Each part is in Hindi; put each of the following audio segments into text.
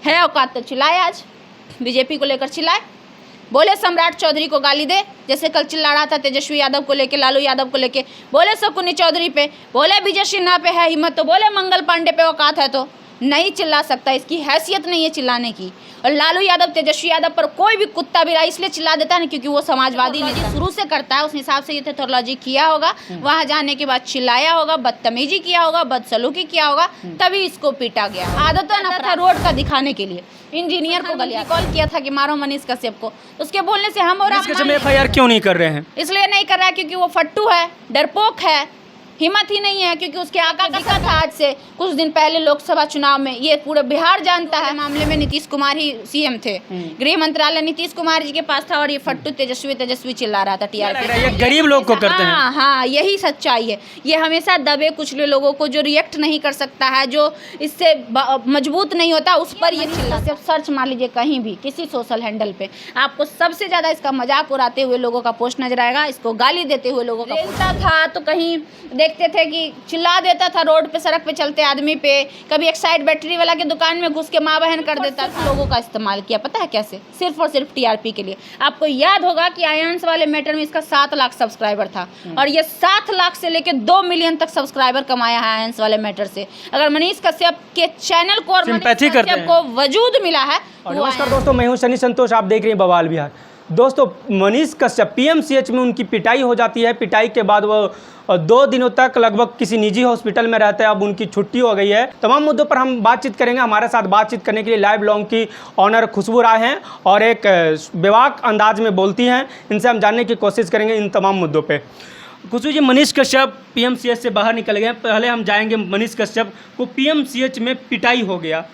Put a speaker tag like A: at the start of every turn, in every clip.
A: है औकात तो चिल्लाए, आज बीजेपी को लेकर चिल्लाए, बोले सम्राट चौधरी को गाली दे, जैसे कल चिल्ला रहा था तेजस्वी यादव को लेके, लालू यादव को लेके, बोले शकुनी चौधरी पे, बोले विजय सिन्हा पे है हिम्मत, तो बोले मंगल पांडे पे औकात है, तो नहीं चिल्ला सकता, इसकी हैसियत नहीं है चिल्लाने की। और लालू यादव तेजस्वी यादव पर कोई भी कुत्ता भी रहा इसलिए चिल्ला देता है ना, क्योंकि वो समाजवादी नहीं शुरू से करता है, उस हिसाब से ये थेथोलॉजी किया होगा, वहाँ जाने के बाद चिल्लाया होगा, बदतमीजी किया होगा, बदसलूकी किया होगा, तभी इसको पीटा गया। आदत ना था रोड का दिखाने के लिए, इंजीनियर को गलिया कॉल किया था कि मारो मनीष कश्यप को, उसके बोलने से हम और आप
B: FIR क्यों नहीं कर रहे हैं?
A: इसलिए नहीं कर रहा है क्योंकि वो फट्टू है, डरपोक है, हिम्मत ही नहीं है, क्योंकि उसके आका दिखा था आज से कुछ दिन पहले लोकसभा चुनाव में, ये पूरा बिहार जानता है मामले में नीतीश कुमार ही सीएम थे, गृह मंत्रालय नीतीश कुमार जी के पास था, और ये फट्टू तेजस्वी चिल्ला रहा था टीआरपी।
B: ये गरीब लोग को करते हैं।
A: हाँ, यही सच्चाई है। ये हमेशा दबे कुचले लोगों को, जो रिएक्ट नहीं कर सकता है, जो इससे मजबूत नहीं होता, उस पर ये चिल्ला। सिर्फ सर्च मार लीजिए कहीं भी किसी सोशल हैंडल पे, आपको सबसे ज्यादा इसका मजाक उड़ाते हुए लोगों का पोस्ट नजर आएगा, इसको गाली देते हुए लोगों का पोस्ट था। तो कहीं देखते थे कि चिल्ला देता था रोड पे, सड़क पे चलते आदमी पे, कभी एक साइड बैटरी वाला के दुकान में घुस के माँ बहन कर देता था। लोगों का इस्तेमाल किया पता है कैसे, सिर्फ और सिर्फ टीआरपी के लिए। आपको याद होगा कि आयांश वाले मैटर में इसका 7 लाख सब्सक्राइबर था, और ये 7 लाख से लेकर 2 मिलियन तक सब्सक्राइबर कमाया है आयांश वाले मैटर से। अगर मनीष कश्यप के चैनल को और मनीष कश्यप को वजूद मिला है।
B: नमस्कार दोस्तों, मैं हूं सनी संतोष, आप देख रहे हैं बवाल बिहार। दोस्तों, मनीष कश्यप PMCH में उनकी पिटाई हो जाती है। पिटाई के बाद वो 2 दिनों तक लगभग किसी निजी हॉस्पिटल में रहते हैं। अब उनकी छुट्टी हो गई है। तमाम मुद्दों पर हम बातचीत करेंगे। हमारे साथ बातचीत करने के लिए लाइव लॉन्ग की ऑनर खुशबू राय हैं और एक बेबाक अंदाज में बोलती हैं। इनसे हम जानने की कोशिश करेंगे इन तमाम मुद्दों पे। खुशबू जी, मनीष कश्यप PMCH से बाहर निकल गए। पहले हम जाएंगे, मनीष कश्यप को PMCH में पिटाई हो गया,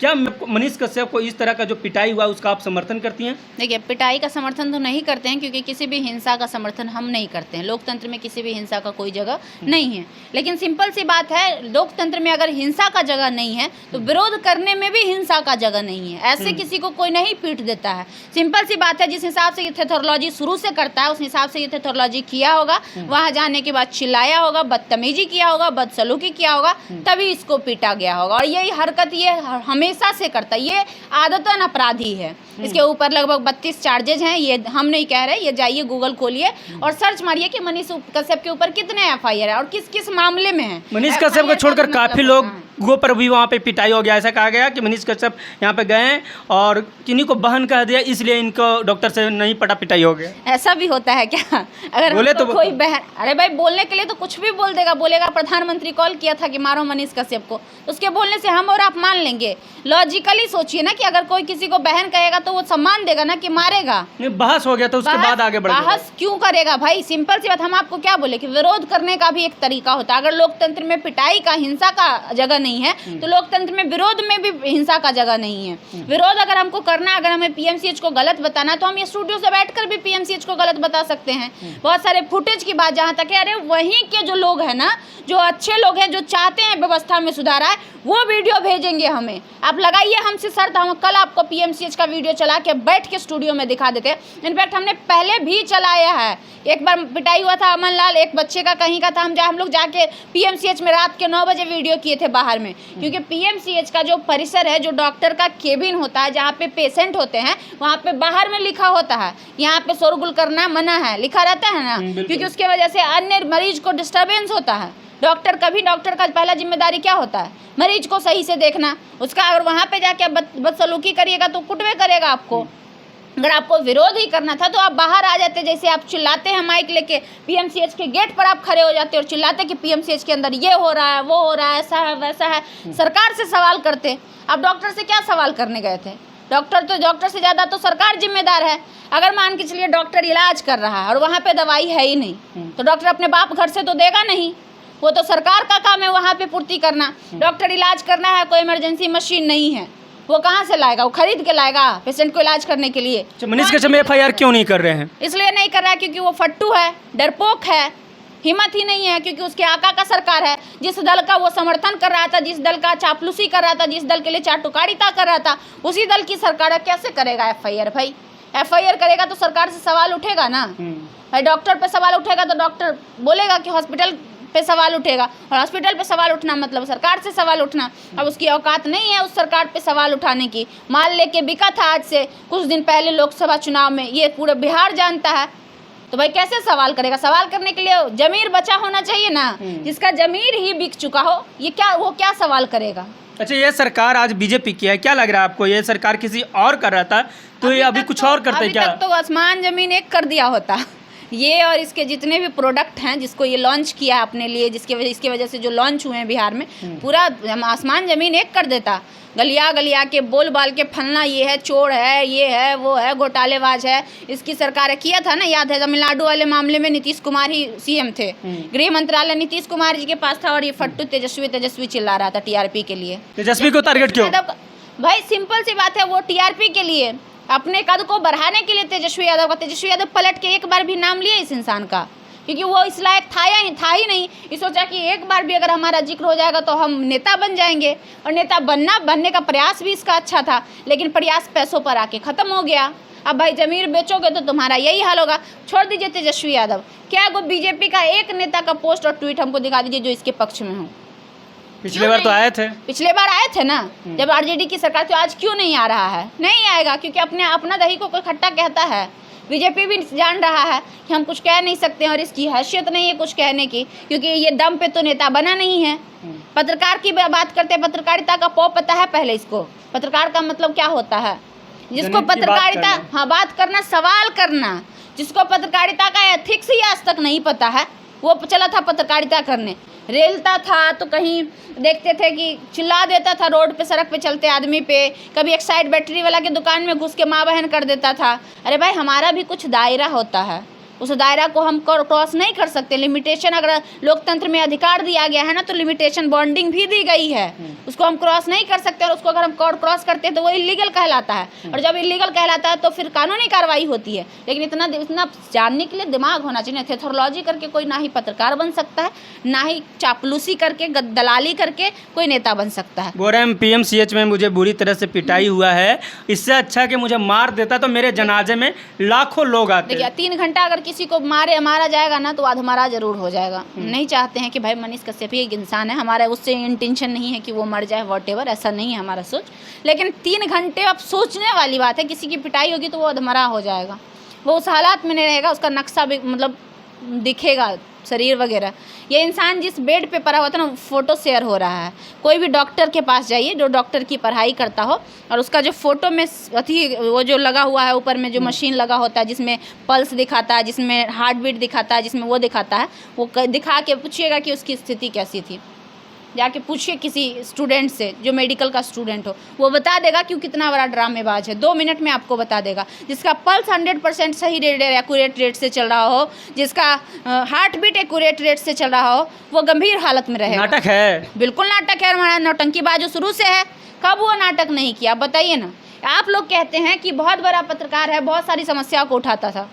B: क्या मनीष कश्यप को इस तरह का जो पिटाई हुआ उसका आप समर्थन करती हैं?
A: देखिए, पिटाई का समर्थन तो नहीं करते हैं, क्योंकि किसी भी हिंसा का समर्थन हम नहीं करते हैं। लोकतंत्र में किसी भी हिंसा का कोई जगह नहीं है। लेकिन सिंपल सी बात है, लोकतंत्र में अगर हिंसा का जगह नहीं है तो विरोध करने में भी हिंसा का जगह नहीं है। ऐसे किसी को कोई नहीं पीट देता है। सिंपल सी बात है, जिस हिसाब से ये थेथोलॉजी शुरू से करता है उस हिसाब से ये थेथोलॉजी किया होगा, वहाँ जाने के बाद चिल्लाया होगा, बदतमीजी किया होगा, बदसलूकी किया होगा, तभी इसको पीटा गया होगा। और यही हरकत ये हमेशा से करता है, ये आदतन अपराधी है। इसके ऊपर लगभग 32 चार्जेज हैं। ये हम नहीं कह रहे, ये जाइए गूगल खोलिए और सर्च मारिए कि मनीष कश्यप के ऊपर कितने FIR है और किस किस मामले में है।
B: मनीष कश्यप को छोड़कर काफी लोगों पर भी वहाँ पे पिटाई हो गया। ऐसा कहा गया कि मनीष कश्यप यहाँ पे गए और किन्हीं को बहन कह दिया, इसलिए इनको डॉक्टर से नहीं पटा, पिटाई हो गया।
A: ऐसा भी होता है क्या? अगर बोले तो कोई बहन, अरे भाई बोलने के लिए तो कुछ भी बोल देगा। बोलेगा प्रधानमंत्री कॉल किया था कि मारो मनीष कश्यप को, उसके बोलने से हम और आप मान लेंगे। लॉजिकली सोचिए ना कि अगर कोई किसी को बहन कहेगा तो वो सम्मान देगा ना कि मारेगा।
B: नहीं, बहस हो गया तो उसके बाद आगे बढ़ गया।
A: बहस क्यों करेगा भाई? सिंपल सी बात, हम आपको क्या बोले कि विरोध करने का भी एक तरीका होता है। अगर लोकतंत्र में पिटाई का, हिंसा का जगह नहीं है तो लोकतंत्र में विरोध में भी हिंसा का जगह नहीं है। विरोध अगर हमको करना, अगर हमें PMCH को गलत बताना, तो हम ये स्टूडियो से बैठकर भी PMCH को गलत बता सकते हैं। बहुत सारे फुटेज की बात जहाँ तक है, अरे वहीं के जो लोग हैं ना, जो अच्छे लोग हैं, जो चाहते हैं व्यवस्था में सुधार आए, वो वीडियो भेजेंगे हमें। आप लगाइए हमसे शर्त, हम कल आपको PMCH का वीडियो चला के बैठ के स्टूडियो में दिखा देते हैं। इनफैक्ट हमने पहले भी चलाया है। एक बार पिटाई हुआ था अमन लाल, एक बच्चे का कहीं का था, हम लोग जाके PMCH में रात के 9 बजे वीडियो किए थे बाहर में। क्योंकि PMCH का जो परिसर है, जो डॉक्टर का केबिन होता है, जहाँ पे पेशेंट होते हैं, वहाँ पे बाहर में लिखा होता है यहाँ पे शोरगुल करना मना है, लिखा रहता है ना, क्योंकि उसके वजह से अन्य मरीज को डिस्टर्बेंस होता है। डॉक्टर का पहला जिम्मेदारी क्या होता है? मरीज को सही से देखना। उसका अगर वहाँ पे जाके बदसलूकी करिएगा तो कुटवे करेगा आपको। अगर आपको विरोध ही करना था तो आप बाहर आ जाते। जैसे आप चिल्लाते हैं माइक लेके, PMCH के गेट पर आप खड़े हो जाते और चिल्लाते कि PMCH के अंदर ये हो रहा है, वो हो रहा है, ऐसा है, वैसा है। सरकार से सवाल करते। आप डॉक्टर से क्या सवाल करने गए थे? डॉक्टर से ज़्यादा तो सरकार जिम्मेदार है। अगर मान के चलिए डॉक्टर इलाज कर रहा है और वहाँ पे दवाई है ही नहीं, तो डॉक्टर अपने बाप घर से तो देगा नहीं। वो तो सरकार का काम है वहाँ पे पूर्ति करना। डॉक्टर इलाज करना है, कोई इमरजेंसी मशीन नहीं है, वो कहाँ से लाएगा? वो खरीद के लाएगा पेशेंट को इलाज करने के लिए।
B: मनीष कश्यप FIR क्यों नहीं कर रहे हैं?
A: इसलिए नहीं कर रहा है क्योंकि वो फट्टू है, डरपोक है, हिम्मत ही नहीं है। क्योंकि उसके आका का सरकार है। जिस दल का वो समर्थन कर रहा था, जिस दल का चापलूसी कर रहा था, जिस दल के लिए चाटुकारिता कर रहा था, उसी दल की सरकार है। कैसे करेगा FIR? भाई FIR करेगा तो सरकार से सवाल उठेगा ना भाई। डॉक्टर पे सवाल उठेगा तो डॉक्टर बोलेगा कि हॉस्पिटल पे सवाल उठेगा, और हॉस्पिटल पे सवाल उठना मतलब सरकार से सवाल उठना। अब उसकी औकात नहीं है उस सरकार पे सवाल उठाने की। माल लेके बिका था आज से कुछ दिन पहले लोकसभा चुनाव में, ये पूरा बिहार जानता है। तो भाई कैसे सवाल करेगा? सवाल करने के लिए जमीर बचा होना चाहिए ना। जिसका जमीर ही बिक चुका हो, वो क्या सवाल करेगा?
B: अच्छा, ये सरकार आज बीजेपी की है, क्या लग रहा है आपको? ये सरकार किसी और कर रहा था तो ये अभी कुछ और करते क्या?
A: अभी तक तो आसमान जमीन एक कर दिया होता ये, और इसके जितने भी प्रोडक्ट हैं जिसको ये लॉन्च किया है अपने लिए, इसकी वजह से जो लॉन्च हुए हैं बिहार में, पूरा आसमान ज़मीन एक कर देता। गलिया के बोल बाल के फलना ये है, चोर है, ये है, वो है, घोटालेबाज है। इसकी सरकार किया था ना, याद है तमिलनाडु वाले मामले में नीतीश कुमार ही सीएम थे, गृह मंत्रालय नीतीश कुमार जी के पास था, और ये फट्टू तेजस्वी चिल्ला रहा था टीआरपी के लिए।
B: तेजस्वी को टारगेट क्यों?
A: भाई सिंपल सी बात है, वो टीआरपी के लिए, अपने कद को बढ़ाने के लिए तेजस्वी यादव पलट के एक बार भी नाम लिए इस इंसान का, क्योंकि वो इस लायक था ही नहीं। ये सोचा कि एक बार भी अगर हमारा जिक्र हो जाएगा तो हम नेता बन जाएंगे, और नेता बनने का प्रयास भी इसका अच्छा था, लेकिन प्रयास पैसों पर आके ख़त्म हो गया। अब भाई जमीर बेचोगे तो तुम्हारा यही हाल होगा। छोड़ दीजिए तेजस्वी यादव, क्या वो बीजेपी का एक नेता का पोस्ट और ट्वीट हमको दिखा दीजिए जो इसके पक्ष में हो।
B: पिछले बार तो आए थे,
A: पिछले बार आए थे ना जब आरजेडी की सरकार, तो आज क्यों नहीं आ रहा है? नहीं आएगा, क्योंकि अपना दही को कोई खट्टा कहता है। बीजेपी भी जान रहा है कि हम कुछ कह नहीं सकते, और इसकी हैसियत नहीं है कुछ कहने की, क्योंकि ये दम पे तो नेता बना नहीं है। पत्रकार की बात करते हैं, पत्रकारिता का पौ पता है पहले इसको? पत्रकार का मतलब क्या होता है? जिसको पत्रकारिता, हाँ, बात करना, सवाल करना, जिसको पत्रकारिता का एथिक्स ही आज तक नहीं पता है, वो चला था पत्रकारिता करने। रेलता था तो कहीं देखते थे कि चिल्ला देता था रोड पे, सड़क पे चलते आदमी पे, कभी एक साइड बैटरी वाला के दुकान में घुस के माँ बहन कर देता था। अरे भाई, हमारा भी कुछ दायरा होता है, उस दायरा को हम क्रॉस नहीं कर सकते। लिमिटेशन, अगर लोकतंत्र में अधिकार दिया गया है ना, तो लिमिटेशन बॉन्डिंग भी दी गई है, उसको हम क्रॉस नहीं कर सकते। और उसको अगर हम क्रॉस करते हैं तो वो इलीगल कहलाता है, और जब इलीगल कहलाता है तो फिर कानूनी कार्रवाई होती है। लेकिन इतना जानने के लिए दिमाग होना चाहिए। थेथोलॉजी करके कोई ना ही पत्रकार बन सकता है, ना ही चापलूसी करके, दलाली करके कोई नेता बन सकता है।
B: बोल रहे हैं PMCH में मुझे बुरी तरह से पिटाई हुआ है, इससे अच्छा कि मुझे मार देता तो मेरे जनाजे में लाखों लोग आते।
A: देखिए, 3 घंटा अगर किसी को मारा जाएगा ना, तो आधमरा जरूर हो जाएगा। नहीं चाहते हैं कि भाई मनीष कश्यप एक इंसान है, हमारा उससे इंटेंशन नहीं है कि वो मर जाए, वॉटेवर, ऐसा नहीं है हमारा सोच। लेकिन 3 घंटे अब सोचने वाली बात है, किसी की पिटाई होगी तो वो अधमरा हो जाएगा, वो उस हालात में नहीं रहेगा, उसका नक्शा भी मतलब दिखेगा, शरीर वगैरह। ये इंसान जिस बेड पे पड़ा हुआ था ना, फ़ोटो शेयर हो रहा है। कोई भी डॉक्टर के पास जाइए जो डॉक्टर की पढ़ाई करता हो, और उसका जो फ़ोटो में वो जो लगा हुआ है ऊपर में, जो मशीन लगा होता है जिसमें पल्स दिखाता है, जिसमें हार्ट बीट दिखाता है, जिसमें वो दिखाता है, वो दिखा के पूछिएगा कि उसकी स्थिति कैसी थी। जाके पूछिए किसी स्टूडेंट से जो मेडिकल का स्टूडेंट हो, वो बता देगा कि कितना बड़ा ड्रामेबाज है। 2 मिनट में आपको बता देगा। जिसका पल्स 100% सही एक्यूरेट रेट से चल रहा हो, जिसका हार्ट बीट एक्यूरेट रेट से चल रहा हो, वो गंभीर हालत में रहेगा।
B: नाटक है,
A: बिल्कुल नाटक है। हमारा नौटंकीबाज शुरू से है, कब वो नाटक नहीं किया बताइए ना। आप लोग कहते हैं कि बहुत बड़ा पत्रकार है, बहुत सारी समस्याओं को उठाता था।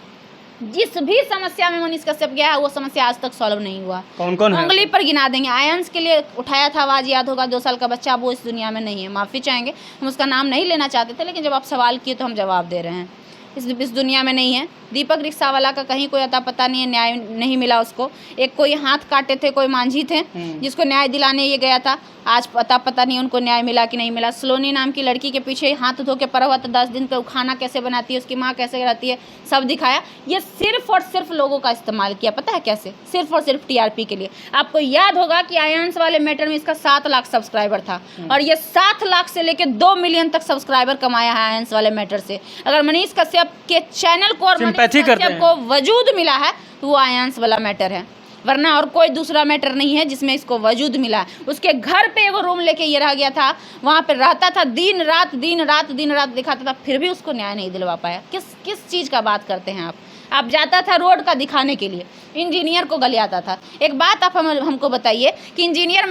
A: जिस भी समस्या में मनीष कश्यप गया है, वो समस्या आज तक सॉल्व नहीं हुआ।
B: कौन है? उंगली
A: पर गिना देंगे। आयंस के लिए उठाया था आवाज़, याद होगा, 2 साल का बच्चा, वो इस दुनिया में नहीं है, माफ़ी चाहेंगे, हम उसका नाम नहीं लेना चाहते थे, लेकिन जब आप सवाल किए तो हम जवाब दे रहे हैं। इस दुनिया में नहीं है। दीपक रिक्शा वाला का कहीं कोई अता पता नहीं है, न्याय नहीं मिला उसको। एक कोई हाथ काटे थे, कोई मांझी थे जिसको न्याय दिलाने ये गया था, आज पता नहीं उनको न्याय मिला कि नहीं मिला। सलोनी नाम की लड़की के पीछे हाथ धो के पड़ा हुआ था 10 दिन का, खाना कैसे बनाती है, उसकी माँ कैसे रहती है, सब दिखाया। ये सिर्फ और सिर्फ लोगों का इस्तेमाल किया, पता है कैसे? सिर्फ और सिर्फ TRP के लिए। आपको याद होगा कि आयंस वाले मैटर में इसका 7 लाख सब्सक्राइबर था, और ये 7 लाख से लेकर 2 मिलियन तक सब्सक्राइबर कमाया है आयंस वाले मैटर से। अगर मनीष कश्यप के चैनल को और मनीष कश्यप को वजूद मिला है तो वो आयंस वाला मैटर है, वरना और कोई दूसरा मैटर नहीं है जिसमें इसको वजूद मिला। उसके घर पे एगो रूम लेके ये रह गया था, वहाँ पे रहता था, दिन रात दिखाता था, फिर भी उसको न्याय नहीं दिलवा पाया। किस चीज़ का बात करते हैं आप जाता था रोड का दिखाने के लिए, इंजीनियर को गलियाता था। एक बात आप हमको बताइए कि इंजीनियर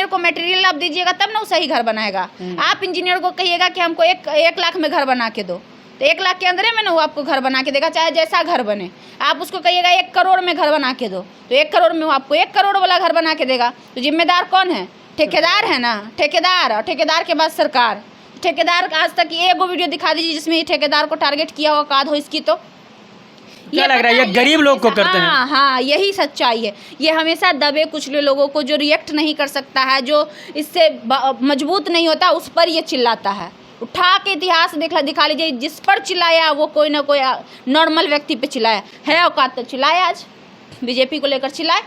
A: को मटेरियल आप दीजिएगा तब ना वो सही घर बनाएगा। आप इंजीनियर को कहिएगा कि हमको 1 लाख में घर बना के दो, तो 1 लाख के अंदर में ना वो आपको घर बना के देगा, चाहे जैसा घर बने। आप उसको कहिएगा 1 करोड़ में घर बना के दो, तो 1 करोड़ में वो आपको 1 करोड़ वाला घर बना के देगा। तो जिम्मेदार कौन है? ठेकेदार है ना, ठेकेदार। और ठेकेदार के बाद सरकार। ठेकेदार आज तक एगो वीडियो दिखा दीजिए जिसमें ये ठेकेदार को टारगेट किया हुआ काद हो इसकी। तो
B: क्या लग रहा है ये गरीब लोग को करते हैं?
A: हाँ हाँ, यही सच्चाई है। ये हमेशा दबे कुचले लोगों को, जो रिएक्ट नहीं कर सकता है, जो इससे मजबूत नहीं होता, उस पर ये चिल्लाता है। उठा के इतिहास दिखा लीजिए, जिस पर चिल्लाया वो कोई ना कोई नॉर्मल व्यक्ति पे चिल्लाया है। औकात तो चिल्लाए, आज बीजेपी को लेकर चिल्लाए,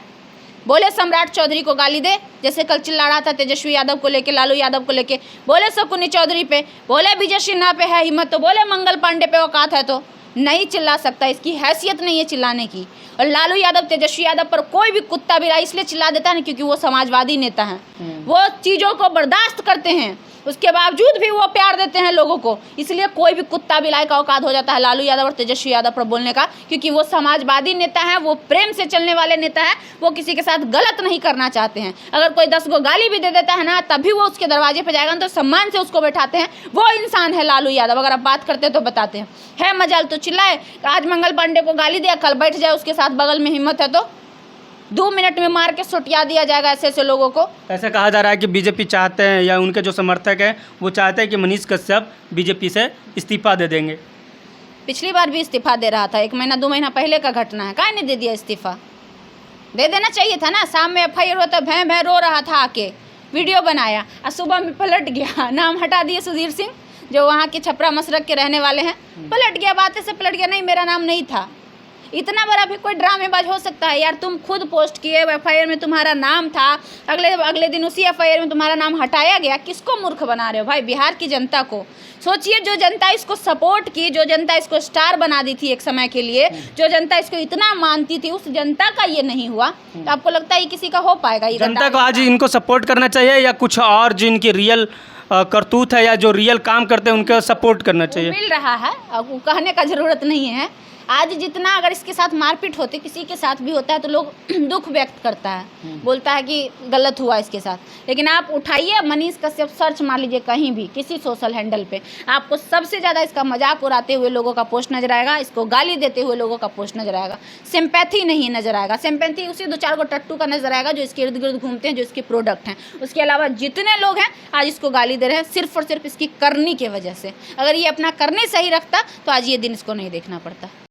A: बोले सम्राट चौधरी को गाली दे, जैसे कल चिल्ला रहा था तेजस्वी यादव को लेके, लालू यादव को लेके, बोले शकुनी चौधरी पे, बोले विजय सिन्हा पे है हिम्मत, तो बोले मंगल पांडे पे औकात है, तो नहीं चिल्ला सकता, इसकी हैसियत नहीं है चिल्लाने की। और लालू यादव, तेजस्वी यादव पर कोई भी कुत्ता बिलाई इसलिए चिल्ला देता है ना, क्योंकि वो समाजवादी नेता हैं, वो चीज़ों को बर्दाश्त करते हैं, उसके बावजूद भी वो प्यार देते हैं लोगों को, इसलिए कोई भी कुत्ता बिलाई का औकात हो जाता है लालू यादव और तेजस्वी यादव पर बोलने का, क्योंकि वो समाजवादी नेता हैं, वो प्रेम से चलने वाले नेता हैं, वो किसी के साथ गलत नहीं करना चाहते हैं। अगर कोई 10 गो गाली भी दे देता है ना, तब भी वो उसके दरवाजे पर जाएगा तो सम्मान से उसको बैठाते हैं। वो इंसान है लालू यादव। अगर आप बात करते हैं तो बताते हैं, है मजाल तो चिल्लाए, आज मंगल पांडे को गाली दिया, कल बैठ जाए उसके साथ, बगल में हिम्मत है तो 2 मिनट में मार के सुटिया दिया जाएगा ऐसे ऐसे लोगों को।
B: ऐसा कहा जा रहा है कि बीजेपी चाहते हैं, या उनके जो समर्थक हैं वो चाहते हैं कि मनीष कश्यप बीजेपी से इस्तीफा दे देंगे।
A: पिछली बार भी इस्तीफा दे रहा था, 1 महीना 2 महीना पहले का घटना है, काहे नहीं दे दिया इस्तीफा? दे देना चाहिए था ना। शाम में FIR हुआ तो भैं भैं रो रहा था, आके वीडियो बनाया, और सुबह में पलट गया, नाम हटा दिए सुधीर सिंह, जो वहाँ के छपरा मसरक के रहने वाले हैं, पलट गया, बातें से पलट गया, नहीं मेरा नाम नहीं था। इतना बड़ा भी कोई ड्रामेबाज हो सकता है यार? तुम खुद पोस्ट किए, FIR में तुम्हारा नाम था, अगले दिन उसी FIR में तुम्हारा नाम हटाया गया। किसको मूर्ख बना रहे हो भाई? बिहार की जनता को सोचिए, जो जनता इसको सपोर्ट की, जो जनता इसको स्टार बना दी थी एक समय के लिए, जो जनता इसको इतना मानती थी, उस जनता का ये नहीं हुआ, तो आपको लगता है ये किसी का हो पाएगा? ये
B: जनता को आज इनको सपोर्ट करना चाहिए, या कुछ और जिनकी रियल करतूत है या जो रियल काम करते हैं उनका सपोर्ट करना चाहिए?
A: मिल रहा है, अब वो कहने का ज़रूरत नहीं है। आज जितना अगर इसके साथ मारपीट होती, किसी के साथ भी होता है, तो लोग दुख व्यक्त करता है, बोलता है कि गलत हुआ इसके साथ। लेकिन आप उठाइए मनीष कश्यप, सर्च मार लीजिए कहीं भी, किसी सोशल हैंडल पे, आपको सबसे ज़्यादा इसका मजाक उड़ाते हुए लोगों का पोस्ट नजर आएगा, इसको गाली देते हुए लोगों का पोस्ट नजर आएगा। सिंपैथी नहीं नजर आएगा। सिंपैथी उसी 2-4 गो टट्टू का नजर आएगा जो इसके इर्द गिर्द घूमते हैं, जो इसके प्रोडक्ट हैं। उसके अलावा जितने लोग हैं आज इसको गाली दे रहे हैं, सिर्फ और सिर्फ इसकी करनी की वजह से। अगर ये अपना करने सही रखता तो आज ये दिन इसको नहीं देखना पड़ता।